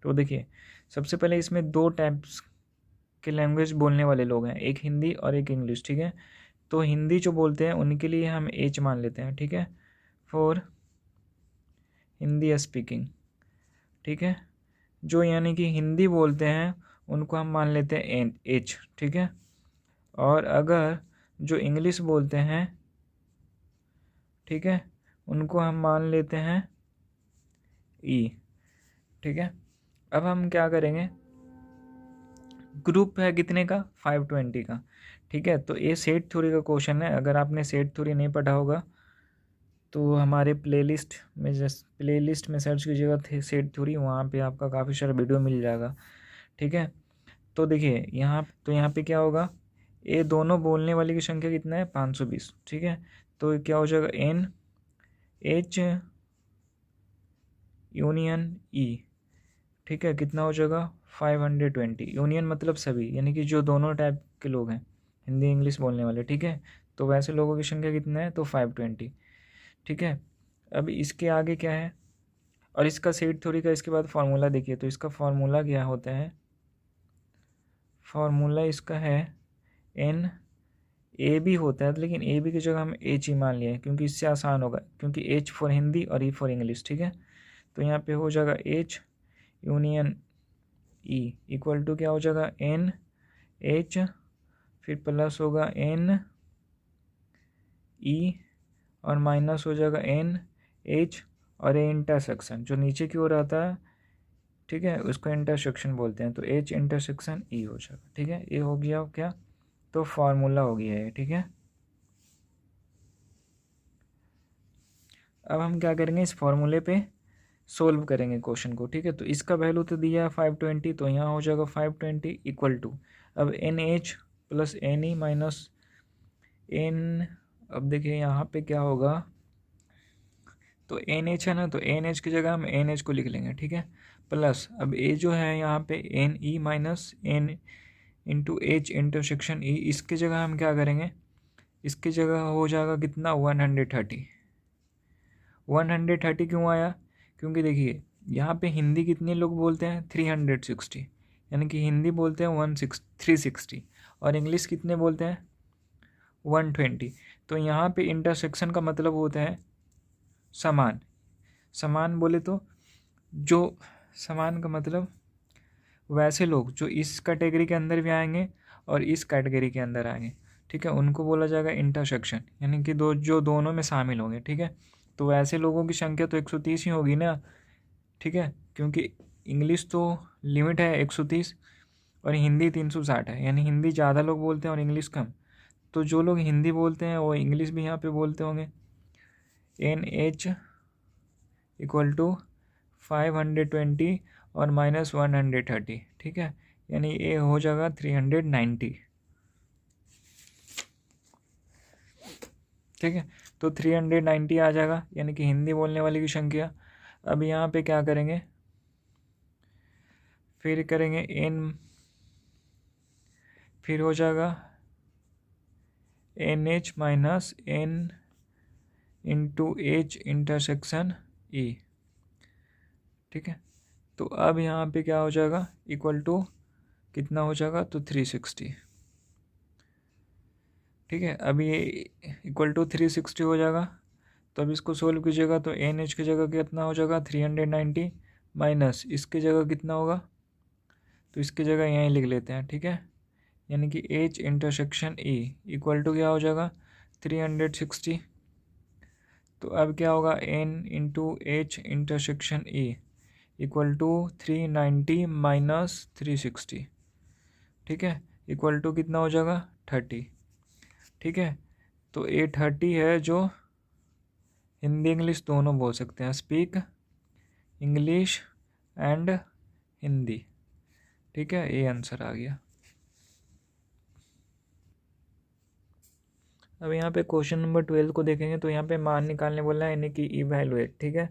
तो देखिए, सबसे पहले इसमें दो टाइप्स के लैंग्वेज बोलने वाले लोग हैं, एक हिंदी और एक इंग्लिश, ठीक है। तो हिंदी जो बोलते हैं उनके लिए हम एच मान लेते हैं, ठीक है, फॉर हिंदी स्पीकिंग, ठीक है। जो यानी कि हिंदी बोलते हैं उनको हम मान लेते हैं एच, ठीक है। और अगर जो इंग्लिश बोलते हैं, ठीक है, उनको हम मान लेते हैं ई, ठीक है। अब हम क्या करेंगे, ग्रुप है कितने का, 520 का, ठीक है। तो ये सेट थ्योरी का क्वेश्चन है। अगर आपने सेट थ्योरी नहीं पढ़ा होगा तो हमारे प्लेलिस्ट में सर्च कीजिएगा सेट थ्योरी, वहाँ पे आपका काफ़ी सारा वीडियो मिल जाएगा, ठीक है। तो देखिए यहाँ पे क्या होगा, ये दोनों बोलने वाले की संख्या कितना है, 520, ठीक है। तो क्या हो जाएगा, एन एच यूनियन ई, ठीक है, कितना हो जाएगा, 520। यूनियन मतलब सभी, यानी कि जो दोनों टाइप के लोग हैं, हिंदी इंग्लिश बोलने वाले, ठीक है। तो वैसे लोगों की संख्या कितना है, तो 520, ठीक है। अब इसके आगे क्या है, और इसका सेट थ्योरी का इसके बाद फार्मूला देखिए। तो इसका फार्मूला क्या होता है, फार्मूला इसका है एन ए बी होता है, लेकिन ए बी की जगह हम एच ही मान लिए क्योंकि इससे आसान होगा, क्योंकि एच फॉर हिंदी और ई फॉर इंग्लिश, ठीक है। तो यहाँ पे हो जाएगा H union E equal to क्या हो जाएगा, एन एच, फिर प्लस होगा एन ई, और माइनस हो जाएगा एन एच, और ए इंटरसेक्शन जो नीचे की ओर आता है, ठीक है, उसको इंटरसेक्शन बोलते हैं। तो एच इंटरसेक्शन ई हो जाएगा, ठीक है। ये हो गया क्या, तो फार्मूला हो गया है, ठीक है। अब हम क्या करेंगे, इस फार्मूले पे सोल्व करेंगे क्वेश्चन को, ठीक है। तो इसका वैल्यू तो दिया है 520, तो यहाँ हो जाएगा 520 इक्वल टू, अब N H plus N E minus N, अब देखिए यहाँ पे क्या होगा, तो एन एच है ना, तो एन एच की जगह हम एन एच को लिख लेंगे, ठीक है, प्लस अब ए जो है यहाँ पे N E minus N into H intersection E, इसकी जगह हम क्या करेंगे, इसकी जगह हो जाएगा कितना, 130। 130 क्यों आया, क्योंकि देखिए यहाँ पे हिंदी कितने लोग बोलते हैं, 360, यानी कि हिंदी बोलते हैं 360, और इंग्लिश कितने बोलते हैं, 120। तो यहाँ पे इंटरसेक्शन का मतलब होता है समान। समान बोले तो जो समान का मतलब वैसे लोग जो इस कैटेगरी के अंदर भी आएंगे और इस कैटेगरी के अंदर आएंगे, ठीक है, उनको बोला जाएगा इंटरसेक्शन, यानी कि जो दोनों में शामिल होंगे, ठीक है। तो वैसे लोगों की संख्या तो 130 ही होगी ना, ठीक है, क्योंकि इंग्लिश तो लिमिट है 130 और हिंदी 360 है, यानी हिंदी ज़्यादा लोग बोलते हैं और इंग्लिश कम। तो जो लोग हिंदी बोलते हैं वो इंग्लिश भी यहाँ पे बोलते होंगे। एन एच इक्वल टू 520 और -130, ठीक है, यानी ये हो जाएगा 390, ठीक है। तो 390 आ जाएगा, यानी कि हिंदी बोलने वाले की संख्या। अब यहाँ पे क्या करेंगे, फिर करेंगे एन, फिर हो जाएगा N H minus N into H intersection E, ठीक है। तो अब यहाँ पे क्या हो जाएगा, इक्वल टू कितना हो जाएगा, तो 360, ठीक है। अब ये इक्वल टू 360 हो जाएगा। तो अब इसको सोल्व कीजिएगा, तो एन एच की जगह कितना हो जाएगा, 390 माइनस इसकी जगह कितना होगा, तो इसकी जगह यहीं लिख लेते हैं, ठीक है, यानी कि H intersection E equal to क्या हो जाएगा, 360। तो अब क्या होगा, n into H intersection A equal to 390 minus 360, ठीक है, इक्वल टू कितना हो जाएगा 30, ठीक है। तो ए 30 है, जो हिंदी इंग्लिश दोनों बोल सकते हैं, स्पीक इंग्लिश एंड हिंदी, ठीक है, ये आंसर आ गया। अब यहाँ पे क्वेश्चन नंबर 12 को देखेंगे तो यहाँ पे मान निकालने बोला है, यानी कि इवैल्यूएट, ठीक है।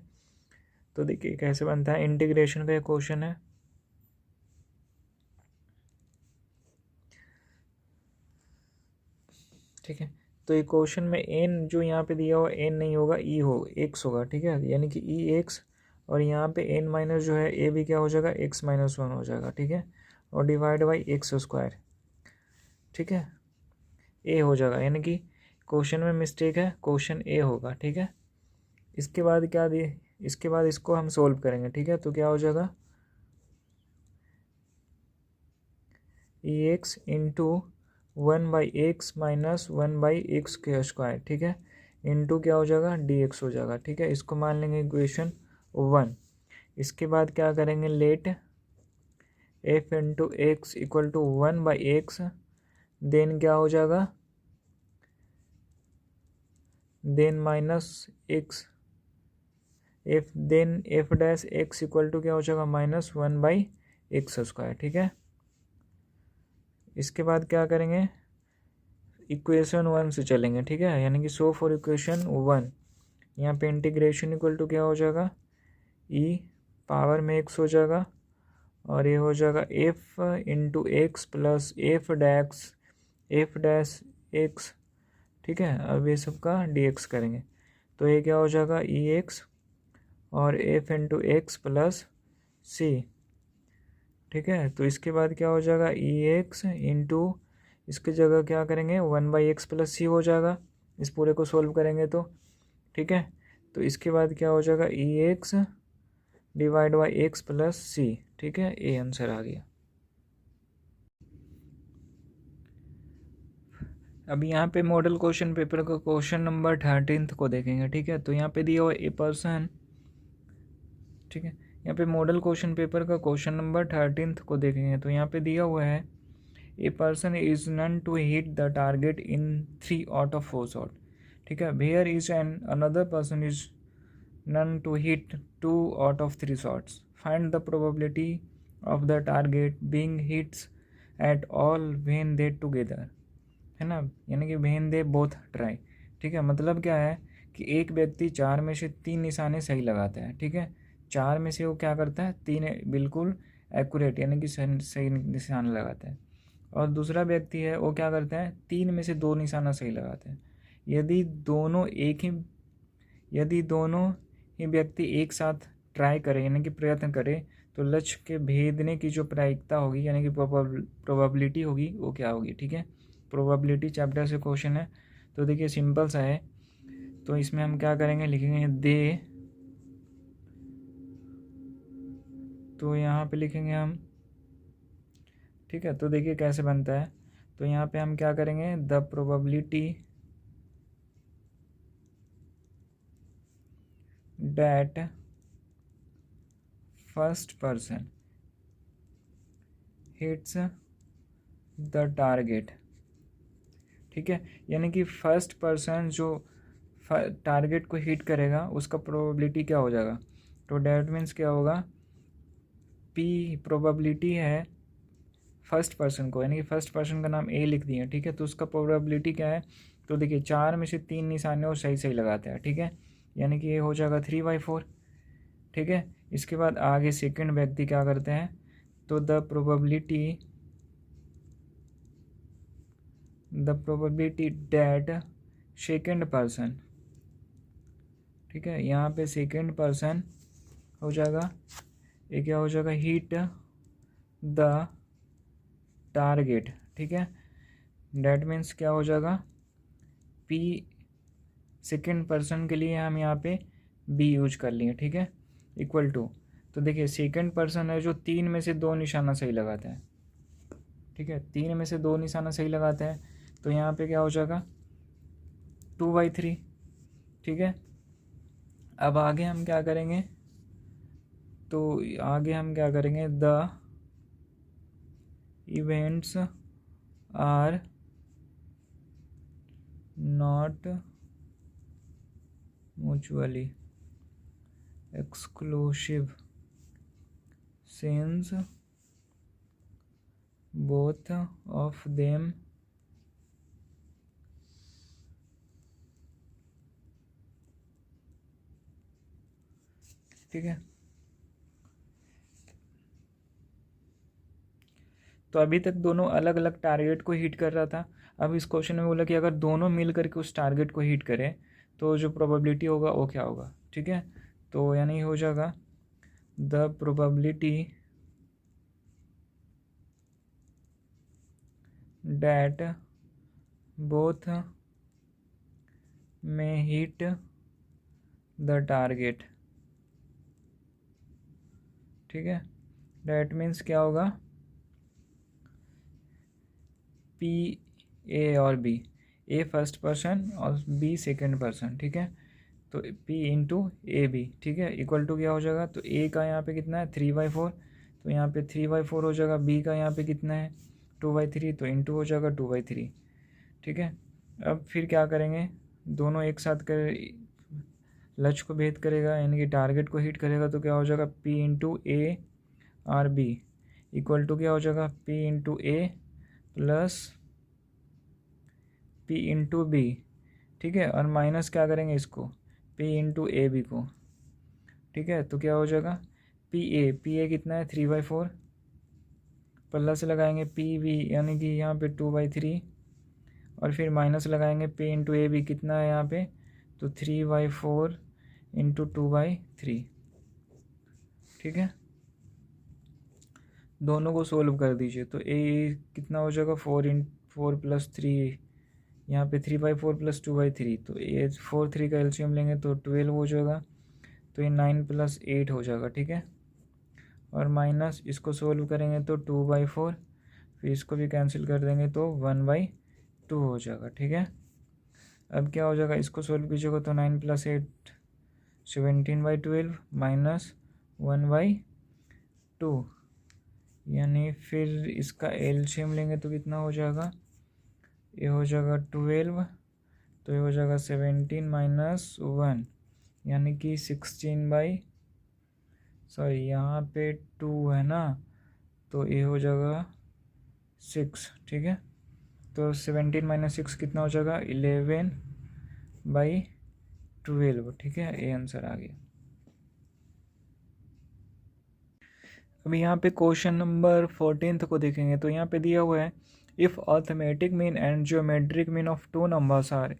तो देखिए कैसे बनता है, इंटीग्रेशन का एक क्वेश्चन है। ठीक है, तो ये क्वेश्चन में एन जो यहाँ पे दिया हुआ एन नहीं होगा, ई हो एक्स होगा, ठीक है, यानी कि ई एक्स, और यहाँ पे एन माइनस जो है ए भी क्या हो जाएगा, एक्स माइनस 1 हो जाएगा, ठीक है, और डिवाइड बाई एक्स स्क्वायर, ठीक है, ए हो जाएगा, यानी कि क्वेश्चन में मिस्टेक है, क्वेश्चन ए होगा, ठीक है। इसके बाद क्या दिए, इसके बाद इसको हम सोल्व करेंगे, ठीक है, तो क्या हो जाएगा, e x into 1/x minus 1/x के स्क्वायर, ठीक है, इंटू क्या हो जाएगा, dx हो जाएगा, ठीक है। इसको मान लेंगे इक्वेशन 1। इसके बाद क्या करेंगे, let f into X equal to 1/x, then क्या हो जाएगा, then minus X, F then F dash X equal to क्या हो जाएगा, माइनस 1/x स्क्वायर, ठीक है। इसके बाद क्या करेंगे, इक्वेशन 1 से चलेंगे, ठीक है, यानी कि सो फॉर इक्वेशन 1, यहाँ पे इंटीग्रेशन इक्वल टू क्या हो जाएगा, ई पावर में एक्स हो जाएगा, और ये हो जाएगा F into x plus F dash x, ठीक है। अब ये सब का डी एक्स करेंगे, तो ये क्या हो जाएगा, ई एक्स और F into x plus c, ठीक है। तो इसके बाद क्या हो जाएगा, ई एक्स इंटू, इसकी जगह क्या करेंगे, 1/x प्लस सी हो जाएगा, इस पूरे को सोल्व करेंगे तो, ठीक है। तो इसके बाद क्या हो जाएगा, e x divide by x plus c, ठीक है, ये आंसर आ गया। अब यहाँ पे मॉडल क्वेश्चन पेपर का क्वेश्चन नंबर 13 को देखेंगे, ठीक है। तो यहाँ पे दिया हुआ ए पर्सन, ठीक है, यहाँ पे मॉडल क्वेश्चन पेपर का क्वेश्चन नंबर 13 को देखेंगे, तो यहाँ पे दिया हुआ है, a person is known to hit the target in 3 out of 4 shot, ठीक है। Where is an another person is known to hit 2 out of 3 shots, find the probability of the target being hits at all when they together, है ना, यानी कि व्हेन दे बोथ ट्राई, ठीक है। मतलब क्या है कि एक व्यक्ति 4 में से 3 निशाने सही लगाता है, ठीक है, 4 में से वो क्या करता है, 3 बिल्कुल एक्यूरेट यानी कि सही निशान लगाता है, और दूसरा व्यक्ति है वो क्या करता है, 3 में से 2 निशाना सही लगाते हैं। यदि दोनों ही व्यक्ति एक साथ ट्राई करें यानी कि प्रयत्न करें, तो लक्ष्य के भेदने की जो प्रायिकता होगी यानी कि प्रोबेबिलिटी होगी वो क्या होगी, ठीक है। प्रोबेबिलिटी चैप्टर से क्वेश्चन है, तो देखिए सिंपल सा है, तो इसमें हम क्या करेंगे, लिखेंगे दे, तो यहाँ पे लिखेंगे हम, ठीक है। तो देखिए कैसे बनता है, तो यहाँ पे हम क्या करेंगे, the probability that first person hits the target, ठीक है, यानी कि फर्स्ट पर्सन जो टारगेट को हिट करेगा उसका प्रोबेबिलिटी क्या हो जाएगा, तो डैट मीन्स क्या होगा, पी प्रोबेबिलिटी है फर्स्ट पर्सन को, यानी कि फर्स्ट पर्सन का नाम ए लिख दिया, ठीक है, तो उसका प्रोबेबिलिटी क्या है, तो देखिए 4 में से 3 निशाने और सही लगाते हैं, ठीक है, यानी कि ये हो जाएगा 3/4, ठीक है। इसके बाद आगे सेकंड व्यक्ति क्या करते हैं, तो the probability that second person, ठीक है, यहाँ पे सेकंड पर्सन हो जाएगा, ये क्या हो जाएगा, हिट द टारगेट, ठीक है, डैट मीन्स क्या हो जाएगा, पी सेकंड पर्सन के लिए हम यहाँ पे बी यूज कर लिए, ठीक है, इक्वल टू, तो देखिए सेकंड पर्सन है जो 3 में से 2 निशाना सही लगाते हैं, ठीक है, 3 में से 2 निशाना सही लगाते हैं, तो यहाँ पे क्या हो जाएगा, 2/3, ठीक है। अब आगे हम क्या करेंगे, तो आगे हम क्या करेंगे, the events are not mutually exclusive since both of them ठीक है। तो अभी तक दोनों अलग अलग टारगेट को हिट कर रहा था। अब इस क्वेश्चन में बोला कि अगर दोनों मिल करके उस टारगेट को हिट करें तो जो प्रोबेबिलिटी होगा वो क्या होगा, ठीक है। तो यानी हो जाएगा द प्रोबेबिलिटी डैट बोथ में हिट द टारगेट, ठीक है। डैट मीन्स क्या होगा, पी ए और बी, ए फर्स्ट पर्सन और बी सेकेंड पर्सन, ठीक है। तो P इंटू ए बी, ठीक है, इक्वल टू क्या हो जाएगा, तो A का यहाँ पे कितना है 3/4, तो यहाँ पे 3/4 हो जाएगा। B का यहाँ पे कितना है 2/3, तो इंटू हो जाएगा 2/3, ठीक है। अब फिर क्या करेंगे, दोनों एक साथ कर लक्ष्य को भेद करेगा, यानी कि टारगेट को हिट करेगा, तो क्या हो जाएगा P इंटू ए और बी इक्वल टू क्या हो जाएगा P इंटू ए प्लस P इंटू बी, ठीक है। और माइनस क्या करेंगे इसको, P इंटू ए बी को, ठीक है। तो क्या हो जाएगा पी ए कितना है 3/4, प्लस लगाएंगे पी बी यानी कि यहाँ पे 2/3, और फिर माइनस लगाएंगे P इंटू ए बी कितना है यहाँ पे, तो 3/4 इंटू 2/3, ठीक है। दोनों को सोल्व कर दीजिए, तो ए कितना हो जाएगा 4 + 3, यहाँ पे 3/4 + 2/3, तो ए 4 3 का एलसीएम लेंगे तो 12 हो जाएगा, तो ये 9 + 8 हो जाएगा, ठीक है। और माइनस इसको सोल्व करेंगे तो 2/4, फिर इसको भी कैंसिल कर देंगे तो 1/2 हो जाएगा, ठीक है। अब क्या हो जाएगा, इसको सोल्व कीजिएगा तो 9 + 8 17/12 माइनस 1/2, यानी फिर इसका एलसीएम लेंगे तो कितना हो जाएगा, ये हो जाएगा 12, तो ये हो जाएगा 17 माइनस 1, यानी कि 16 यहाँ पे 2 है ना, तो ये हो जाएगा 6, ठीक है। तो 17 माइनस 6 कितना हो जाएगा 11/12, ठीक है, ये आंसर आ गया। अभी यहाँ पे क्वेश्चन नंबर 14 को देखेंगे, तो यहाँ पे दिया हुआ है if arithmetic mean and geometric mean of two numbers are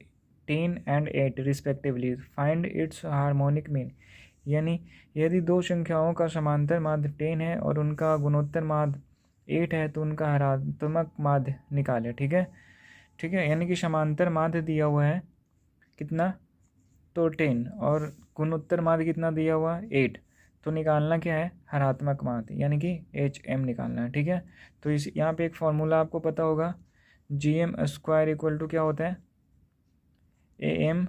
10 and 8 respectively find its harmonic mean, यानी यदि दो संख्याओं का समांतर माध्य 10 है और उनका गुणोत्तर माध्य 8 है तो उनका हरात्मक माध्य निकालें, ठीक है, ठीक है। यानी कि समांतर माध्य दिया हुआ है कितना, तो 10, और गुणोत्तर माध्य कितना दिया हुआ 8, तो निकालना क्या है हरात्मक माध्य, यानी कि HM निकालना है, ठीक है। तो इस यहाँ पे एक फॉर्मूला आपको पता होगा, GM² इक्वल टू क्या होता है AM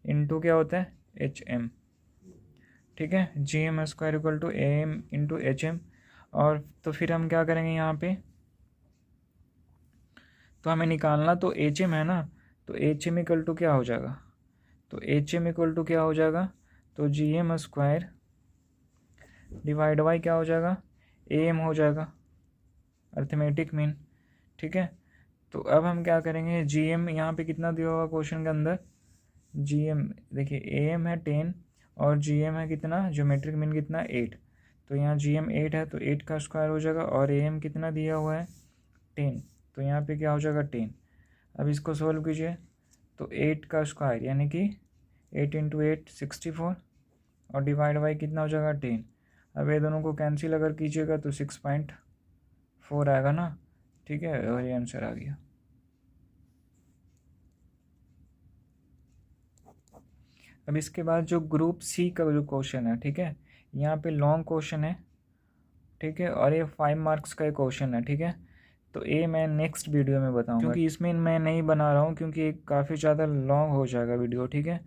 इंटू क्या होता है HM, ठीक है। GM² equal to AM into HM, और तो फिर हम क्या करेंगे यहाँ पे, तो हमें निकालना तो HM है ना, तो HM इक्वल टू क्या हो जाएगा, तो HM इक्वल टू क्या हो जाएगा, तो GM² डिवाइड बाई क्या हो जाएगा AM हो जाएगा अर्थमेटिक मीन, ठीक है। तो अब हम क्या करेंगे, GM यहाँ पे कितना दिया हुआ क्वेश्चन के अंदर, GM देखिए AM है 10 और GM है कितना, ज्योमेट्रिक मीन कितना 8, तो यहाँ GM 8 है तो 8 का स्क्वायर हो जाएगा, और AM कितना दिया हुआ है 10, तो यहाँ पे क्या हो जाएगा 10। अब इसको सोल्व कीजिए तो 8 का स्क्वायर यानी कि 8 इंटू 8 64, और डिवाइड बाई कितना हो जाएगा 10। अब ये दोनों को कैंसिल अगर कीजिएगा तो 6.4 आएगा ना, ठीक है, और ये आंसर आ गया। अब इसके बाद जो ग्रुप सी का जो क्वेश्चन है, ठीक है, यहाँ पे लॉन्ग क्वेश्चन है, ठीक है, और ये 5 मार्क्स का क्वेश्चन है, ठीक है। तो ए मैं नेक्स्ट वीडियो में बताऊंगा, क्योंकि इसमें मैं नहीं बना रहा हूँ क्योंकि काफ़ी ज़्यादा लॉन्ग हो जाएगा वीडियो, ठीक है।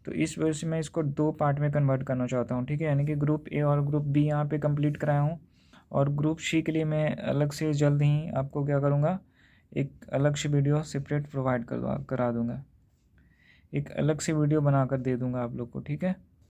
तो इस वजह से मैं इसको 2 पार्ट में कन्वर्ट करना चाहता हूँ, ठीक है। यानी कि ग्रुप ए और ग्रुप बी यहाँ पे कंप्लीट कराया हूँ, और ग्रुप सी के लिए मैं अलग से जल्द ही आपको क्या करूँगा, एक अलग से वीडियो सेपरेट प्रोवाइड करा दूँगा, एक अलग से वीडियो बना कर दे दूँगा आप लोग को, ठीक है।